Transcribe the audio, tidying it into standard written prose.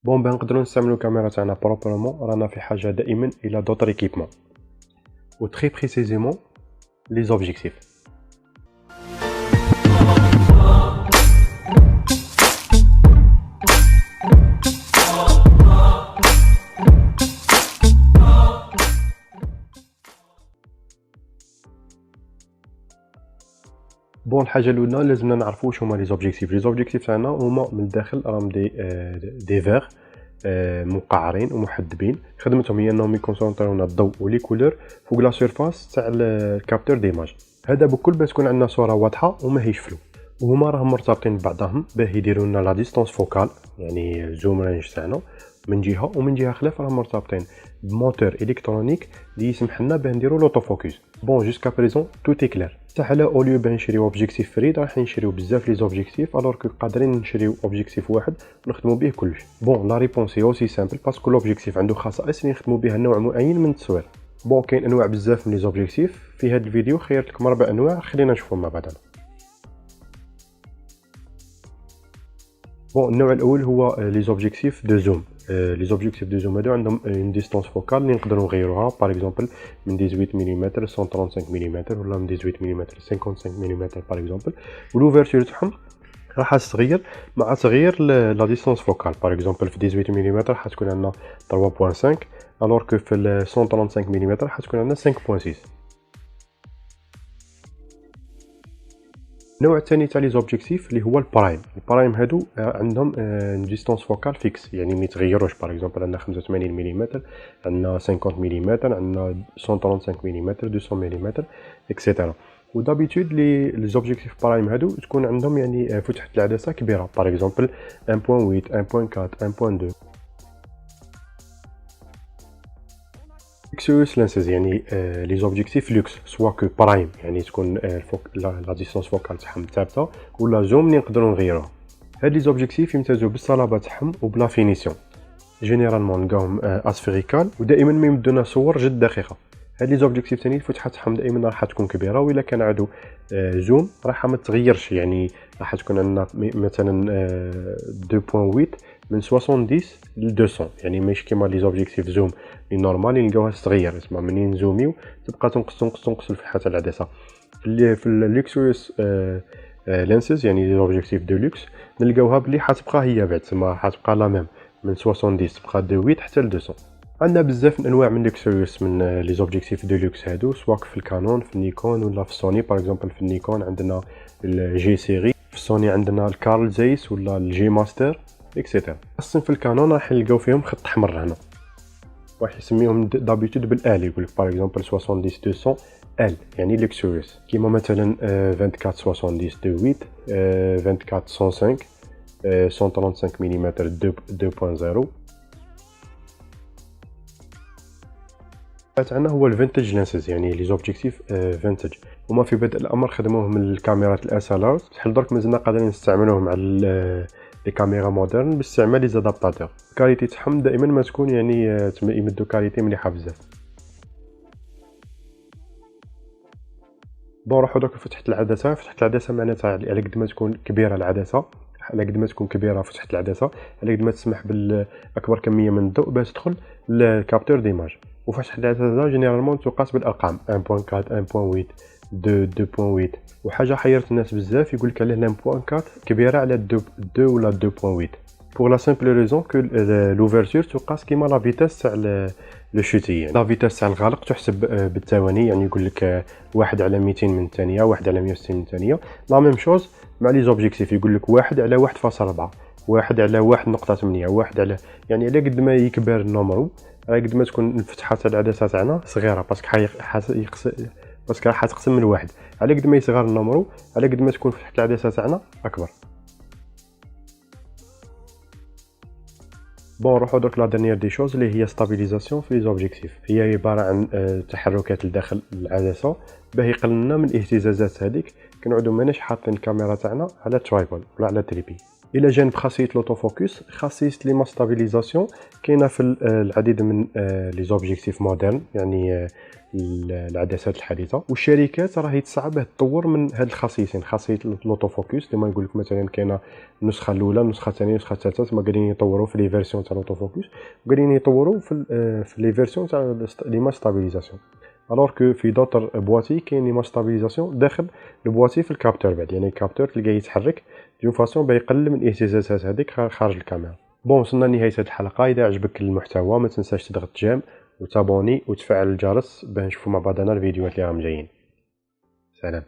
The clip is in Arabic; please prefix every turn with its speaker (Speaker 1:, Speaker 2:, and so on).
Speaker 1: بون باه نقدروا نستعملوا الكاميرا تاعنا بروبرمون رانا في حاجه دائما الى دوطر ايكيبمون و تري بريسيزيمون لي زوبجيكتيف. بون الحاجه الاولى لازمنا نعرفوا واش هما لي زوبجيكتيف. لي زوبجيكتيف تاعنا هما من الداخل راهم دي فيغ مقعرين ومحدبين، خدمتهم هي انهم يكونسونطريونا الضوء ولي كولور فوق لا سيرفاس تاع الكابتور ديماج. هذا بكل باش تكون عندنا صوره واضحه وما هيش فلو. وهما راهم مرتبطين ببعضهم باه يديروا لنا لا ديستانس فوكال، يعني الزوم رينج تاعنا من جهه، ومن جهه خلاف راهم مرتبطين بموتور الكترونيك اللي يسمح لنا باه نديروا لوطو فوكس. بون جوسكا بريزون تو تي كلير. صح على اوليو باه نشريو اوبجيكتيف فريد راح نشريو بزاف لي زوبجيكتيف الوغ كو قادرين نشريو اوبجيكتيف واحد ونخدموا به كلش. بون لا ريبونس هي اوسي سامبل باسكو لوبجيكتيف عنده خصائص اللي نخدموا بها نوع معين من التصوير. بون كاين انواع بزاف من لي زوبجيكتيف. في هذا الفيديو خيرت لكم 4 انواع، خلينا نشوفهم مع بعضنا. بون النوع الاول هو لي زوبجيكتيف دو زوم. لي زوبجيكتيف دو زوم هادو عندهم اون ديستانس فوكال اللي نقدروا نغيروها، باغ اكزومبل من 18 ملم 135 ملم ولا من 18 ملم 55 ملم باغ اكزومبل، ولوفيرتور تاعهم راح تتغير مع تغيير لا ديستانس فوكال. باغ اكزومبل في 18 ملم راح تكون عندنا 3.5 الوغ كو في 135 ملم راح تكون عندنا 5.6. النوع الثاني تاع لي زوبجيكتيف اللي هو البرايم. البرايم هادو عندهم ديستانس فوكال فيكس، يعني ما يتغيروش. باغ اكزومبل عندنا 85 ملم، عندنا 50 ملم، عندنا 135 ملم، 200 ملم اكسيتيرا. ودابيتود لي زوبجيكتيف برايم هادو تكون عندهم يعني فتحه العدسه كبيره، باغ اكزومبل 1.8 1.4 1.2. لوكسوس لانسز يعني لي زوبجيكتيف لوكس، سوا كو برايم يعني تكون لا ديستانس فوكال تاعهم ثابته، ولا زوم اللي نقدروا نغيروها. هاد لي زوبجيكتيف يمتازوا بالصلابه تاعهم وبلا فينيسيون. جينيرالمون نلقاهم اسفيريكال ودائما ما يمدونا صور جد دقيقه. هاد لي زوبجيكتيف ثاني الفتحه تاعهم دائما راح تكون كبيره، والا كان عندو زوم راح ما تغيرش، يعني راح تكون عندنا مثلا 2.8 من 70 ل 200، يعني ماشي كيما لي زوبجيكتيف زوم لي نورمال اللي نلقاوها تتغير. اسمع منين نزوميو تبقى تنقص الفتحه تاع العدسه. اللي في اللوكسوس لينسز يعني لي زوبجيكتيف دو لوكس نلقاوها بلي حتبقى هي بعد، تما حتبقى لا ميم من 70 تبقى 2.8 حتى ل 200. عندنا بزاف من انواع من لوكسوس من لي زوبجيكتيف دو لوكس هادو، سواء في الكانون في النيكون ولا في السوني. باغ اكزومبل في النيكون عندنا الجي سيري، في السوني عندنا الكارل زيس ولا الجي ماستر اكسيتيرا. خاصة في الكانون راح نلقاو فيهم خط احمر هنا، واحد يسميهم دابيتود بالال، يقول لك باغ اكزومبل 70 200 ال يعني لوكسوس، كيما مثلا 24 70 2.8 24 105 135 ملم 2.0. تاعنا هو الفينتج لينسز، يعني لي زوبجيكتيف فينتج. هما في بدء الامر خدموهم من الكاميرات الاس ال ار، بحال درك مازلنا قادرين نستعملوهم على لي كاميرا مودرن باستعمال لي زادابتاتور. الكاليتي تاعهم دائما ما تكون يعني يمدو كاليتي مليحه بزاف. بون نروحو درك لفتحة العدسه. فتحة العدسه معناتها على قد ما تكون كبيره العدسه، على قد ما تكون كبيره فتحة العدسه، على قد ما تسمح بالاكبر كميه من الضوء باش تدخل للكابتور ديماج. وفتحة العدسه جينيرالمون تقاس بالارقام 1.4 1.8 2.8. وحاجه حيرت الناس بزاف يقول لك عليه 1.4 كبيره على 2 ولا 2.8 pour la simple raison que l'ouverture تقاس كيما لا فيتاس تاع لو شوتي، يعني لا فيتاس تاع الغلق تحسب بالثواني، يعني يقول لك 1 على 200 من ثانيه، 1 على 160 من ثانيه. لا ميم شوز مع لي زوبجيكتيف، يقول لك 1 على 1.4 1 على 1.8 1 على، يعني على قد ما يكبر النومرو على قد ما تكون الفتحه تاع العدسه تاعنا صغيره، باسكو راح تقسم من واحد. على قد ما يصغر النومرو على قد ما تكون فتحه العدسه تاعنا اكبر. بون نروحو درك لا دانيير دي شوز اللي هي ستابيليزاسيون في لي زوبجيكتيف. هي عباره عن تحركات لداخل العدسه باه يقللنا من الاهتزازات هذيك. كنعودو ماناش حاطين الكاميرا تاعنا على ترايبود ولا على تريبي، الى جانب خاصيه لوتوفوكس، خاصيه ليما ستابيليزاسيون كاينه في العديد من لي زوبجيكتيف مودرن، يعني العدسات الحديثه، والشركات راهي تسعى باه تطور من هاد الخاصيتين، خاصيه لوتوفوكس اللي ما نقول لك مثلا كاينه النسخه الاولى، النسخه الثانيه، النسخه الثالثه، تما قاعدين يطوروا في لي فيرسيون تاع لوتوفوكس، وقاعدين يطوروا في لي فيرسيون تاع ليما ستابيليزاسيون. الوغ كو في دوطر بواتي كاين ليما ستابيليزاسيون داخل البواتي في الكابتور بعد، يعني الكابتور تلقاه يتحرك دون فاسون باه يقلل من الاهتزازات هذيك خارج الكاميرا. بون وصلنا لنهايه هذه الحلقه. اذا عجبك المحتوى ما تنساش تضغط جيم وتابوني وتفعل الجرس باه نشوفوا مع بعضنا الفيديوهات اللي راهم جايين. سلام.